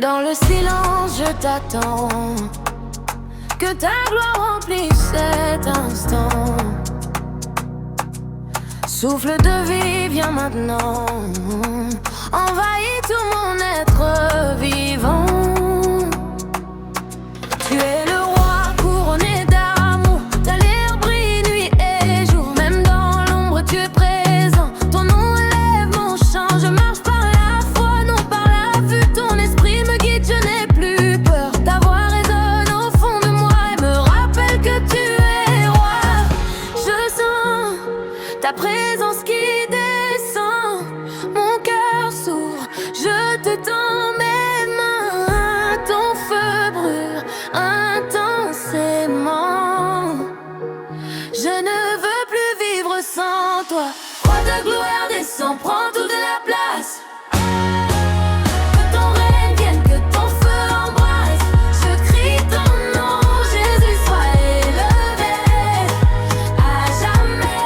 Dans le silence, je t'attends. Que ta gloire remplisse cet instant. Souffle de vie, viens maintenant. Envahis tout mon être vivant. Tu es le roi couronné d'amour. Ta lumière brille nuit et jour. Même dans l'ombre tu es présent. Ton nom élève mon chant. Je marche par la foi, non par la vue. Ton esprit me guide, je n'ai plus peur. Ta voix résonne au fond de moi et me rappelle que tu es roi. Je sens ta présence qui descend. Mon cœur s'ouvre, je te tends mes mains. Ton feu brûle intensément. Je ne veux plus vivre sans toi. Roi de gloire descend, prends toute la place. Que ton règne vienne, que ton feu embrasse. Je crie ton nom, Jésus, sois élevé. À jamais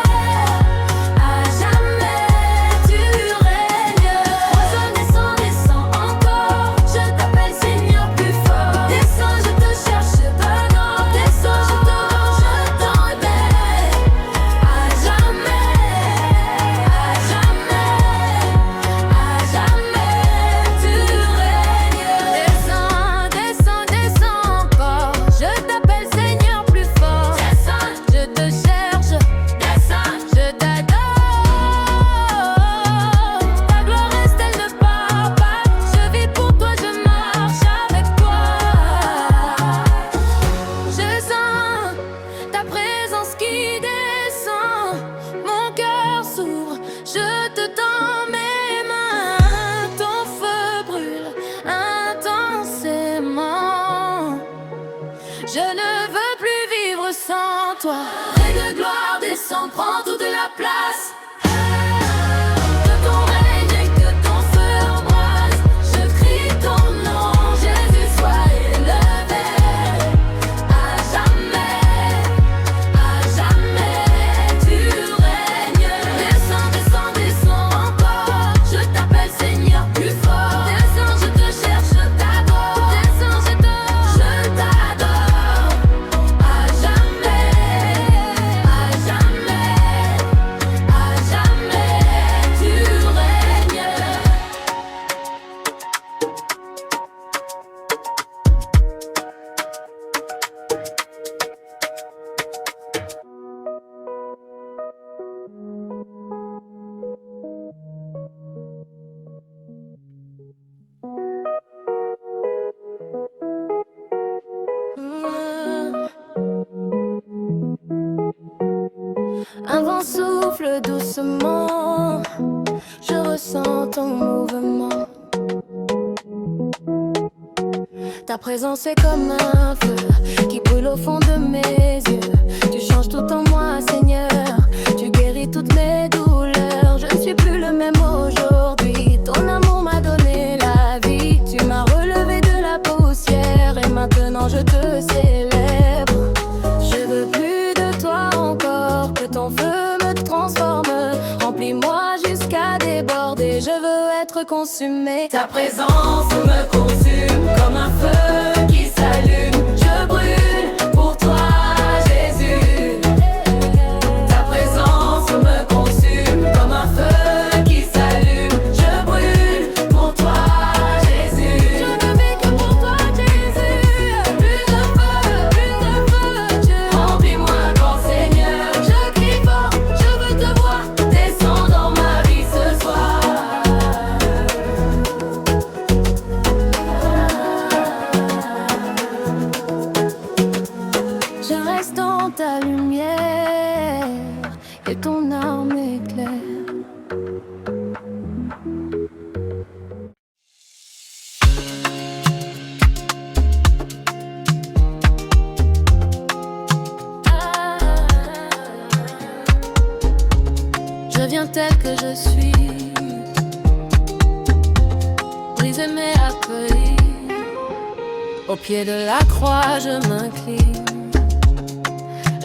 tu règnes. Roi descend, descend encore. Je t'appelle Seigneur plus fort. Descends, je te cherche, je t'adore. Descends, je t'en révèle. À jamais tu règnes. Descends, descends, descends encore. Je t'appelle Seigneur plus fort. Descends, je te cherche. Descends, je t'adore. Ta gloire reste, elle ne part pas. Je vis pour toi, je marche avec toi. Je sens ta présence qui descend. Mon cœur s'ouvre, je te tends mes mains. Ton feu brûle intensément. Je ne veux plus vivre sans toi. Règne de gloire descend, prends toute la place. Que ton règne et que ton feu embrasse. Je crie ton nom, Jésus, sois élevé. À jamais tu règnes. Descends, descends, descends encore. Je t'appelle Seigneur plus fort. Descends, je te cherche, je t'adore. Descends, je t'adore. À jamais tu règnes. Un vent souffle doucement, je ressens ton mouvement. Ta présence est comme un feu qui brûle au fond de mes yeux. Tu changes tout en moi, Seigneur. Tu guéris toutes mes douleurs. Je ne suis plus le même aujourd'hui. Ton amour m'a donné la vie. Tu m'as relevé de la poussière et maintenant je te célèbre. Je veux plus de toi encore, que ton feu me transforme. Remplis-moi jusqu'à déborder, je veux être consumé. Ta présence me consume comme un feu qui s'allume. Je brûle pour toi, Jésus. Ta présence me consume comme un feu qui s'allume. Je brûle pour toi, Jésus. Je ne vis que pour toi, Jésus. Plus de feu, Dieu. Remplis-moi encore, Seigneur. Je crie fort, je veux te voir. Descends dans ma vie ce soir. Je reste dans ta lumière et ton arme éclaire. Je viens tel que je suis, brisé mais accueilli. Au pied de la croix, je m'incline.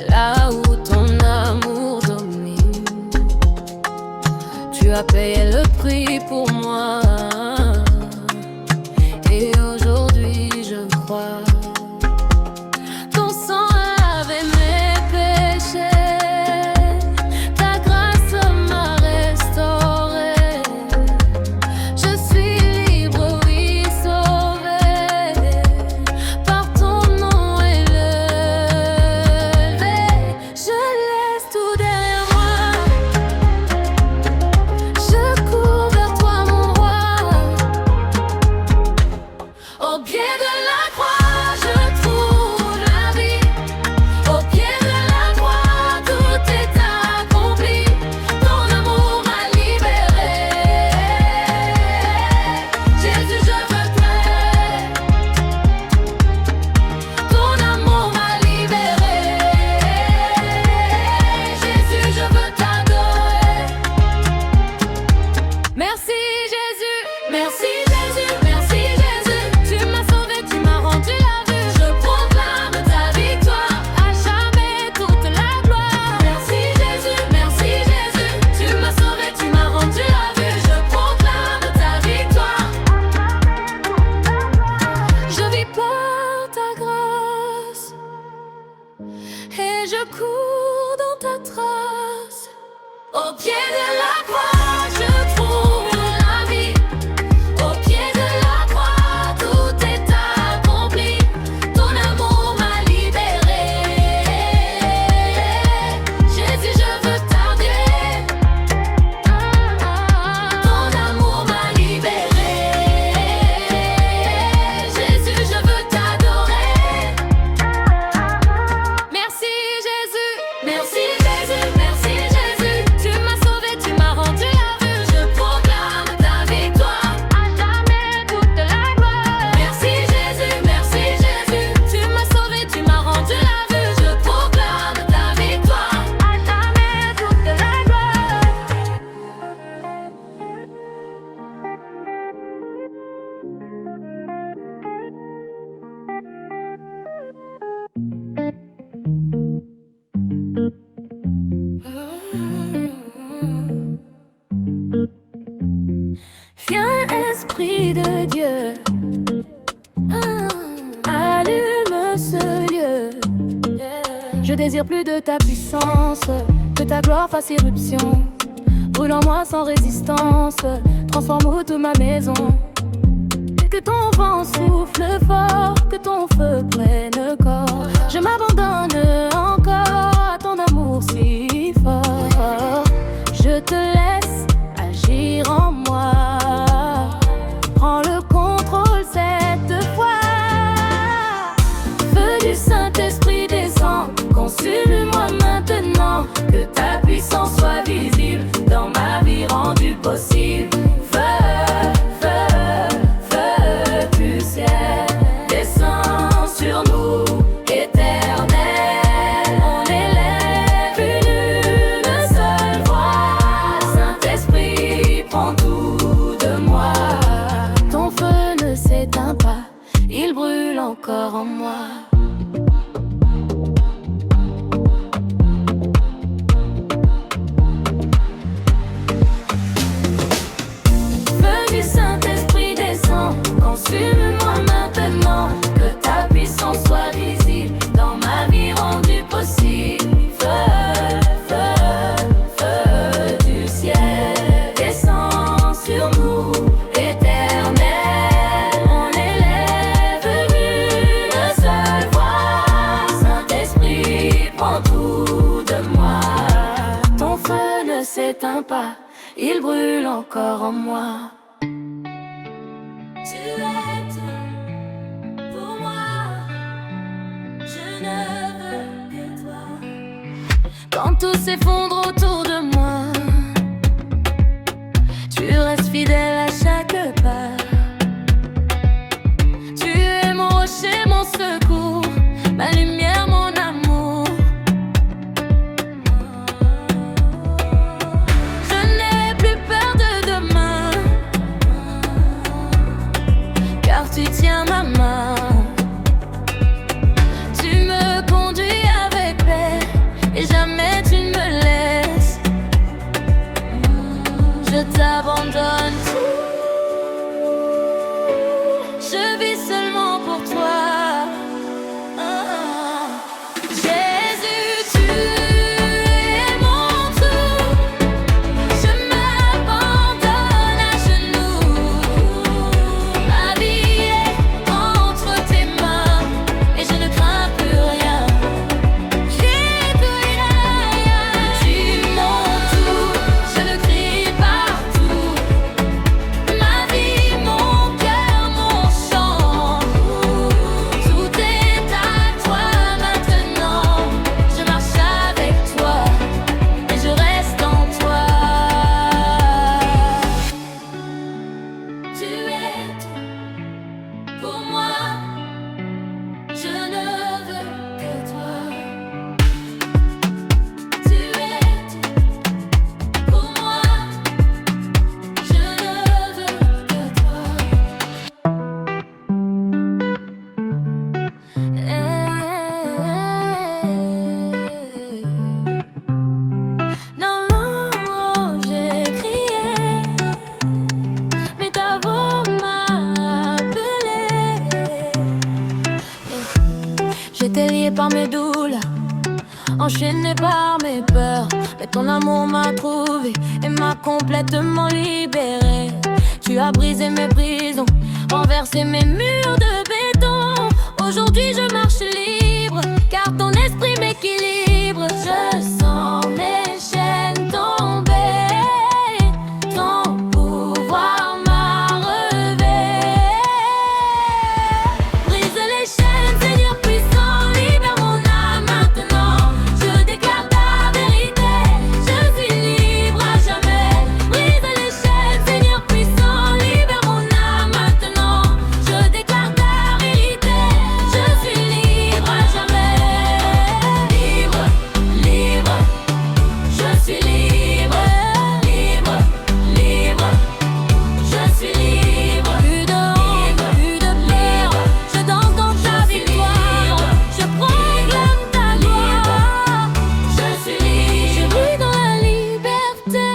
Là où ton amour domine, tu as payé le prix pour moi. Et aujourd'hui ta trace. Au pied de la croix, je trouve la vie. Au pied de la croix, tout est accompli. Ton amour m'a libéré. Jésus, je veux t'adorer. Ton amour m'a libéré. Jésus, je veux t'adorer. Merci Jésus, merci Jésus, merci Jésus. Tu m'as sauvé, tu m'as rendu la vue. Je proclame ta victoire. À jamais toute la gloire. Merci Jésus, merci Jésus. Tu m'as sauvé, tu m'as rendu la vue. Je proclame ta victoire. À jamais toute la gloire. Viens, Esprit de Dieu, allume ce lieu. Je désire plus de ta puissance, que ta gloire fasse irruption. Brûle en moi sans résistance, transforme toute ma maison. Que ton vent souffle fort, que ton feu prenne corps. Je m'abandonne encore à ton amour si fort. Je te laisse agir en moi. Prends le contrôle cette fois. Feu du Saint-Esprit descend, consume-moi maintenant. Que ta puissance soit visible dans ma vie rendue possible. Feu, feu, feu du ciel, descend sur nous, éternel. On élève une seule voix. Saint-Esprit, prends tout de moi. Ton feu ne s'éteint pas, il brûle encore en moi. Feu du Saint-Esprit descend, consume-moi maintenant. Que ta puissance soit visible dans ma vie rendue possible. Feu, feu, feu du ciel, descend sur nous, éternel. On élève une seule voix. Saint-Esprit, prends tout de moi. Ton feu ne s'éteint pas, il brûle encore en moi. Tu es tout pour moi, je ne veux que toi. Quand tout s'effondre autour de moi, tu restes fidèle à chaque pas. Tu es mon rocher, mon secours, ma lumière, mon amour. Je n'ai plus peur de demain, car tu tiens ma main. Tu me conduis avec paix et jamais tu ne me laisses. Je t'abandonne tout, je vis seulement pour toi. Jésus, tu es mon tout. Je m'abandonne à genoux. Ma vie est entre tes mains et je ne crains plus rien. J'ai plus rien. Tu es mon tout, je le crie partout. enchaînée par mes peurs. Mais ton amour m'a trouvé et m'a complètement libérée. Tu as brisé mes prisons, renversé mes murs de béton. Aujourd'hui je marche libre, car ton esprit m'équilibre. Je sens mes chaînes tomber, ton pouvoir m'a relevé. Brise les chaînes, Seigneur puissant, libère mon âme maintenant. Je déclare ta vérité, je suis libre à jamais. Brise les chaînes, Seigneur puissant, libère mon âme maintenant. Je déclare ta vérité, je suis libre à jamais. Libre, libre, je suis libre. Libre, libre, je suis libre. Plus de honte, plus de peur, je danse dans ta victoire. Je proclame ta gloire. Je suis libre, je vis dans la liberté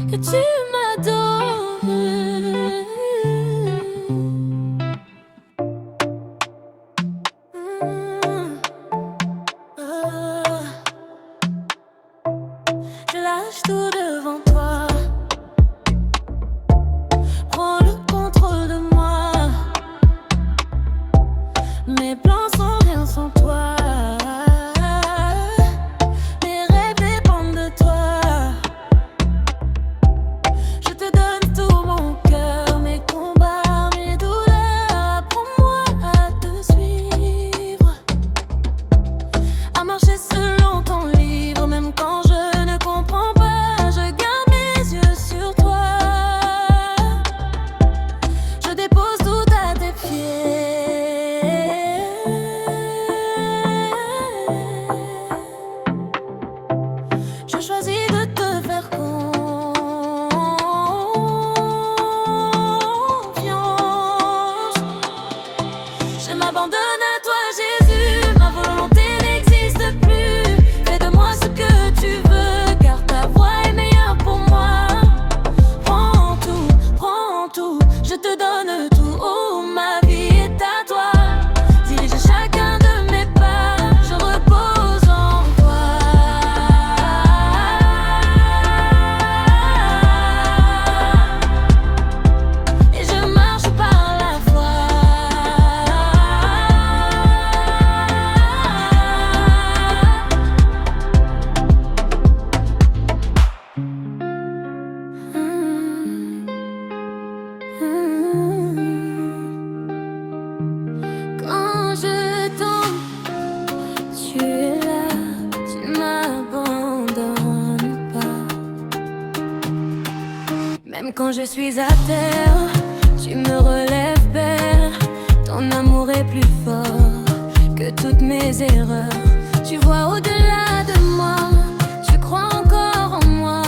que tu m'adores. Je lâche tout devant toi. Prends le contrôle de moi. Mes plans sont rien sans toi. Mes rêves dépendent de toi. Je te donne tout mon cœur, mes combats, mes douleurs. Apprends-moi à te suivre, à marcher selon ton livre. Même quand je ne comprends pas, je garde mes yeux sur toi. Je dépose tout à tes pieds. Je choisis de te faire confiance. Je m'abandonne à toi, Jésus. Ma volonté n'existe plus. Fais de moi ce que tu veux, car ta voix est meilleure pour moi. Prends tout, je te donne tout. Oh, ma vie est à toi. Dirige chacun de mes pas, je repose en toi. Et je marche par la foi. Quand je tombe, tu es là, tu m'abandonnes pas. Même quand je suis à terre, tu me relèves, Père. Ton amour est plus fort que toutes mes erreurs. Tu vois au-delà de moi, tu crois encore en moi.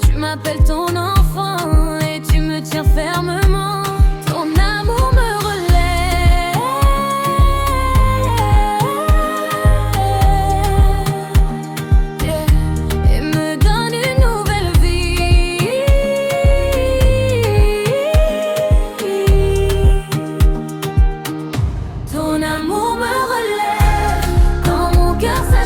Tu m'appelles ton enfant et tu me tiens fermement. Ton amour me relève, yeah, et me donne une nouvelle vie. Ton amour me relève quand mon cœur s'agite.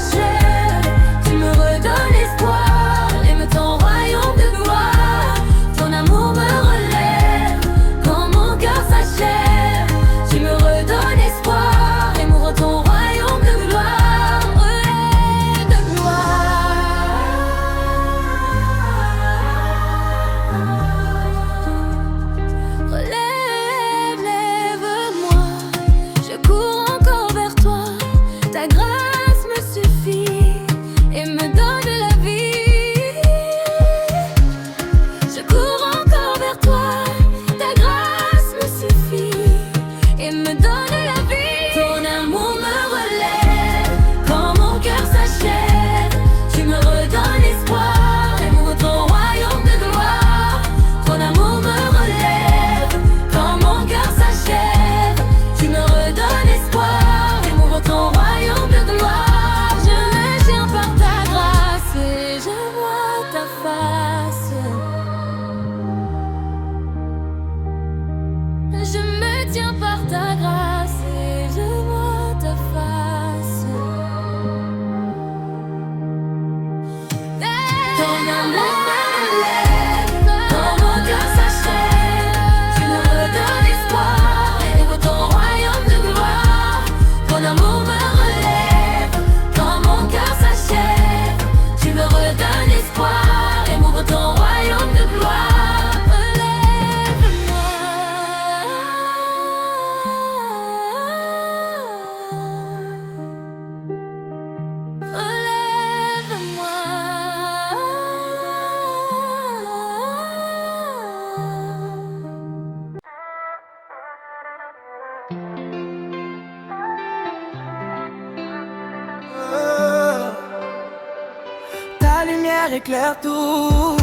lumière éclaire tout.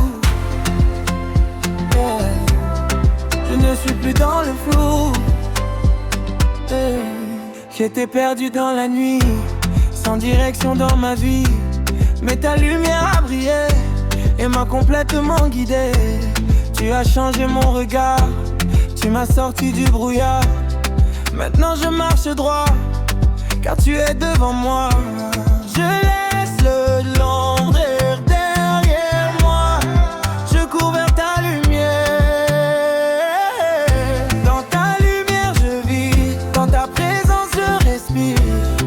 Je ne suis plus dans le flou. J'étais perdu dans la nuit, sans direction dans ma vie. Mais ta lumière a brillé et m'a complètement guidé. Tu as changé mon regard, tu m'as sorti du brouillard. Maintenant je marche droit, car tu es devant moi. Je laisse le l'ombre derrière moi. Je cours vers ta lumière. Dans ta lumière je vis, dans ta présence je respire.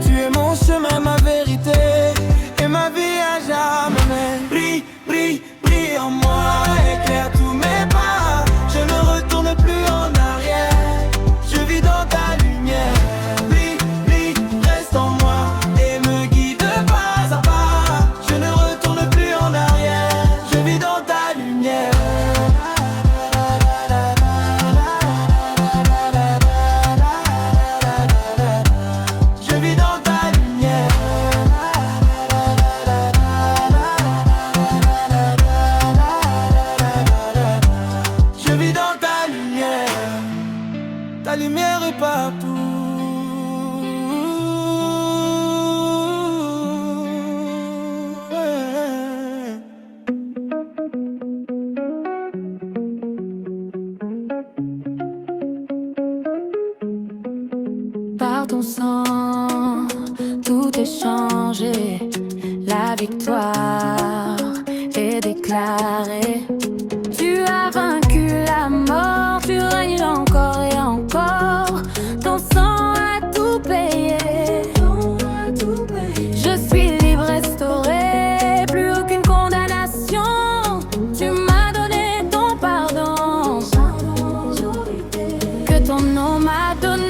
Tu es mon chemin, ma vérité, et ma vie à jamais. Brille, brille, brille en moi, éclaire tous mes pas. Je ne retourne plus en arrière, je vis dans ta lumière. Brille, brille, reste en moi et me guide pas à pas. Je ne retourne plus en arrière, je vis dans ta lumière. Je vis dans ta lumière. Je vis dans ta lumière. Ta lumière est partout. Par ton sang, tout est changé. La victoire est déclarée. Tu as vaincu la mort, tu règnes encore et encore. Ton sang a tout payé. Je suis libre, restauré, plus aucune condamnation. Tu m'as donné ton pardon, que ton nom m'a donné.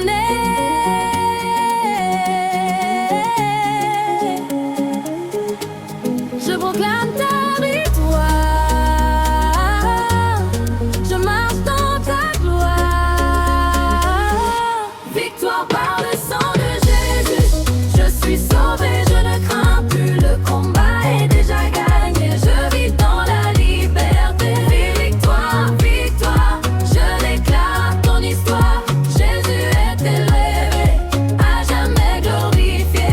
Je proclame ta victoire. Je marche dans ta gloire. Victoire par le sang de Jésus. Je suis sauvé, je ne crains plus. Le combat est déjà gagné. Je vis dans la liberté. Victoire, victoire, je déclare ton histoire. Jésus est élevé, à jamais glorifié,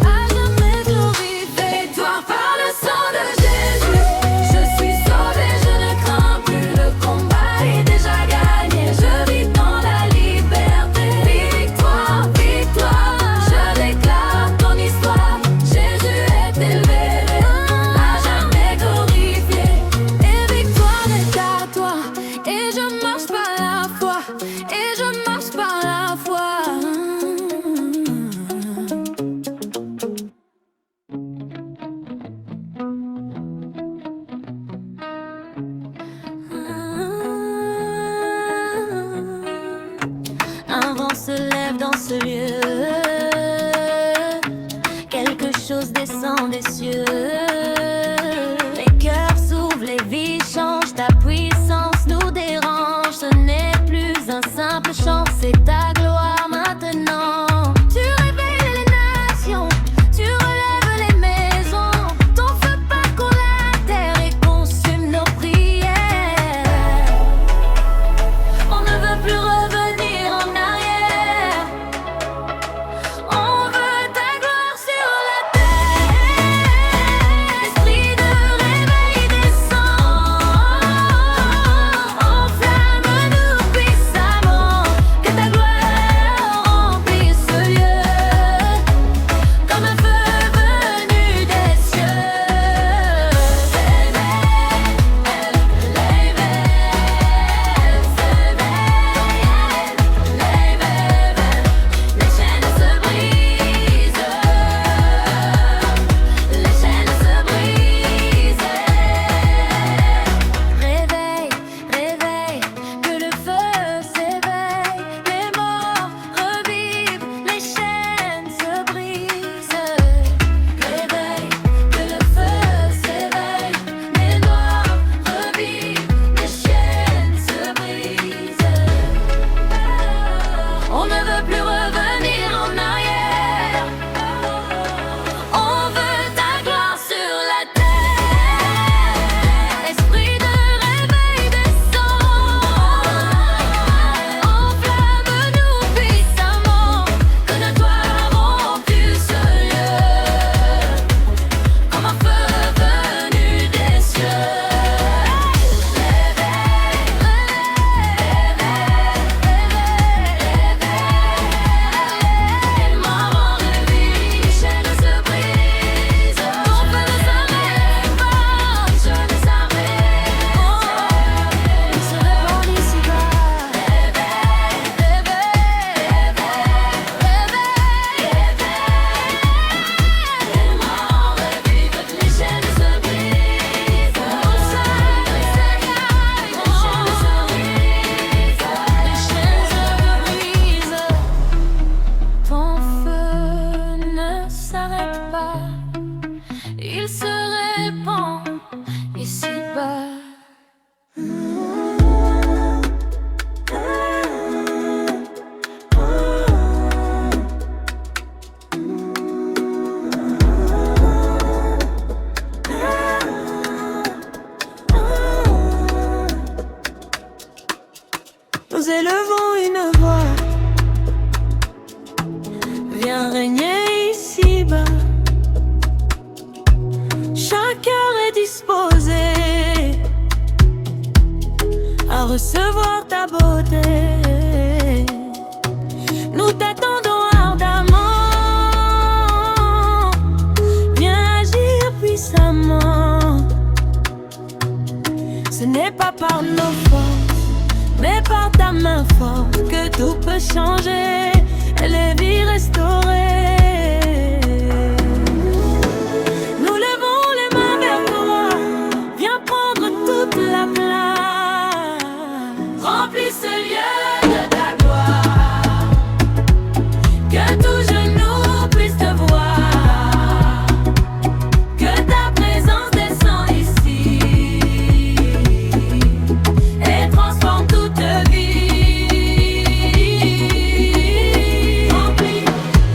à jamais glorifié. Victoire par le sang de Jésus. Je suis sauvé, je ne crains plus. Le combat est déjà gagné. Je vis dans la liberté. Victoire, victoire, je déclare ton histoire. Jésus est élevé, à jamais glorifié. Et victoire est à toi. Et je marche par la foi. Et je marche par la foi. Un vent se lève dans ce lieu. Quelque chose descend des cieux. Les cœurs s'ouvrent, les vies changent. Ta puissance nous dérange. Ce n'est plus un simple chant, c'est ta gloire maintenant. Tu réveilles les nations, tu relèves les maisons. Ton feu parcourt la terre et consume nos prières. On ne veut plus revenir en arrière. On veut ta gloire sur la terre. Esprit de réveil descend. Enflamme-nous puissamment. Que ta gloire recevoir ta beauté. Nous t'attendons ardemment. Viens agir puissamment. Ce n'est pas par nos forces, mais par ta main forte que tout peut changer et les vies restaurées. Nous levons les mains vers toi. Viens prendre toute la place. Remplis ce lieu de ta gloire. Que tout genou puisse te voir. Que ta présence descend ici et transforme toute vie. Remplis,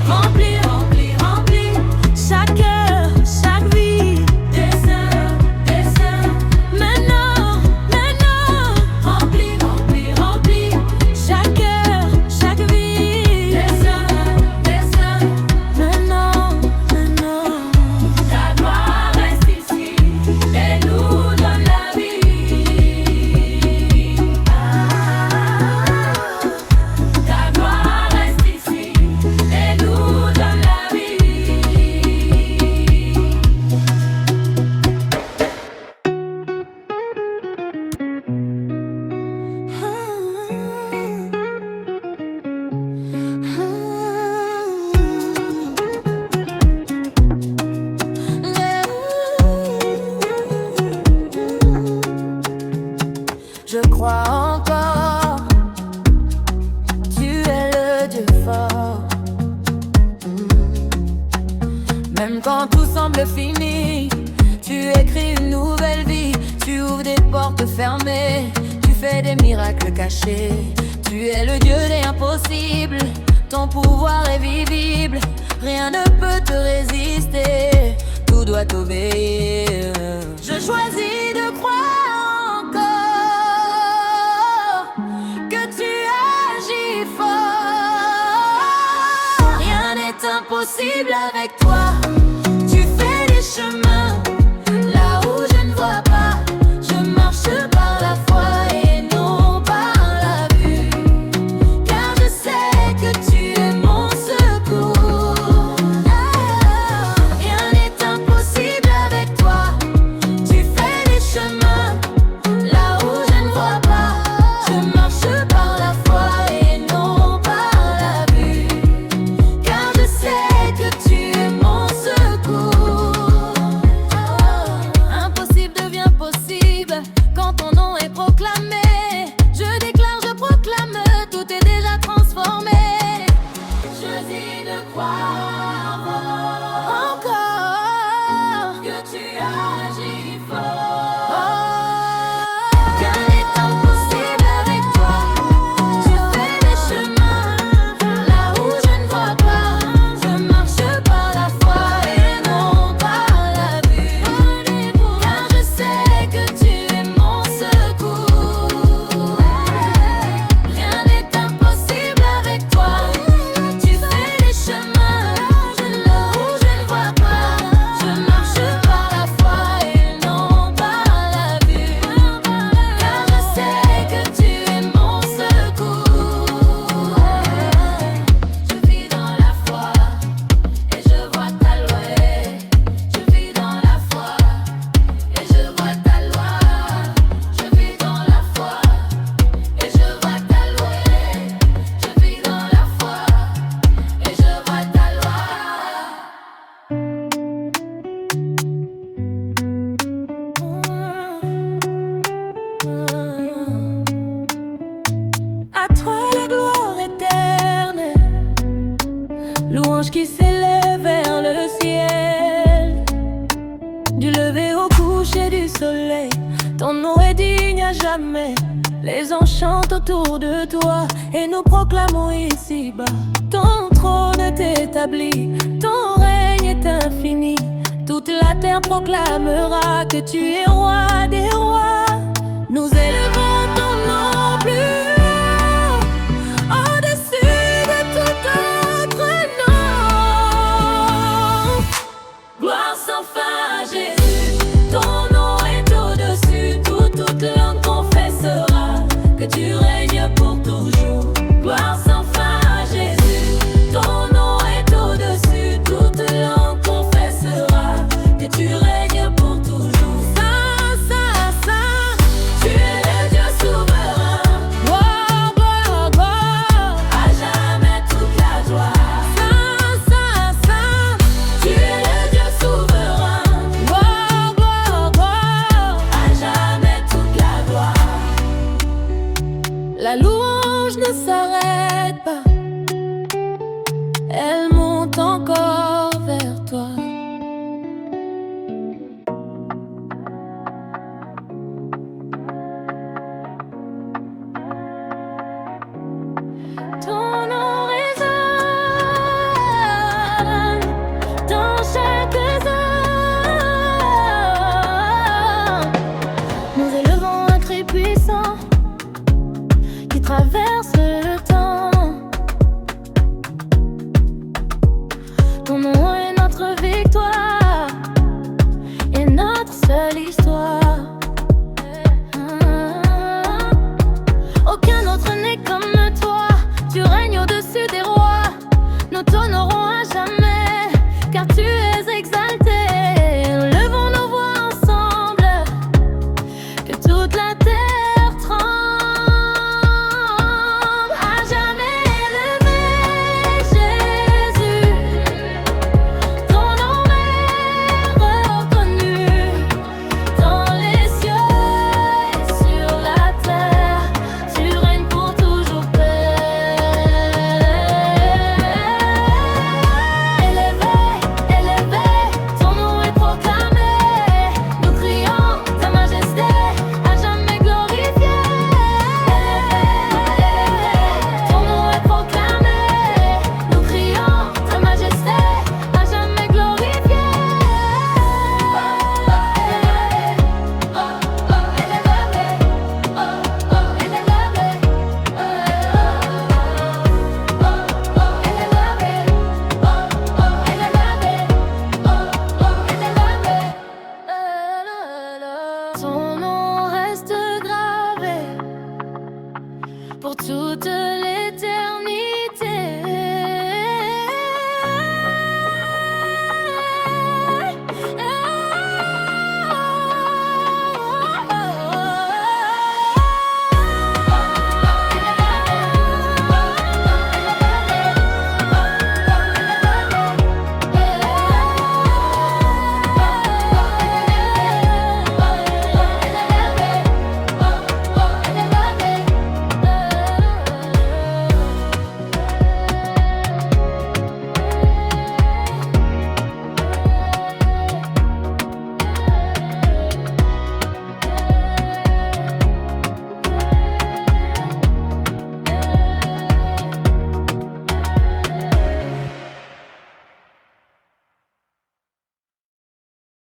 remplis, remplis, remplis chaque cœur, chaque vie. Descends, descends, maintenant, maintenant. Remplis, remplis, remplis chaque cœur, chaque vie. Descends, descends, maintenant, maintenant. Ta gloire reste ici et nous donne la vie. Ta gloire reste ici et nous donne la Je crois encore, tu es le Dieu fort. Même quand tout semble fini, tu écris une nouvelle vie. Tu ouvres des portes fermées, tu fais des miracles cachés. Tu es le Dieu des impossibles, ton pouvoir est visible. Rien ne peut te résister, tout doit t'obéir. Je choisis de croire encore que tu agis fort. Rien n'est impossible avec toi. Tu fais des chemins là où je ne vois pas. Je marche par la foi et non par la vue, car je sais que tu es mon secours. Rien n'est impossible avec toi. Tu fais des chemins là où je ne vois pas. Je marche par la foi et non par la vue, car je sais que tu es mon secours. Impossible devient possible quand ton nom est proclamé. Je déclare, je proclame, tout est déjà transformé. Je choisis de croire encore que tu agis fort. Rien n'est impossible avec toi. Tu fais des chemins là où je ne vois pas. Je marche par la foi et non par la vue, car je sais que tu es mon secours. Rien n'est impossible avec toi. Tu fais des chemins là où je ne vois pas. Je marche par la foi et non par la vue, car je sais que tu es mon secours. Je vis dans la foi et je vois ta loi. Je vis dans la foi et je vois ta loi. Je vis dans la foi et je vois ta loi. Je vis dans la foi et je vois ta loi. À toi la gloire éternelle, louange qui s'élève vers le ciel. Du lever au coucher du soleil, ton nom est digne à jamais. Les anges chantent autour de toi et nous proclamons ici-bas. Ton trône est établi, ton règne est infini. Toute la terre proclamera que tu es roi des rois. Nous élevons ton nom plus haut, au-dessus de tout autre nom. Gloire sans fin à Jésus, ton nom est au-dessus. Toute langue confessera naturel.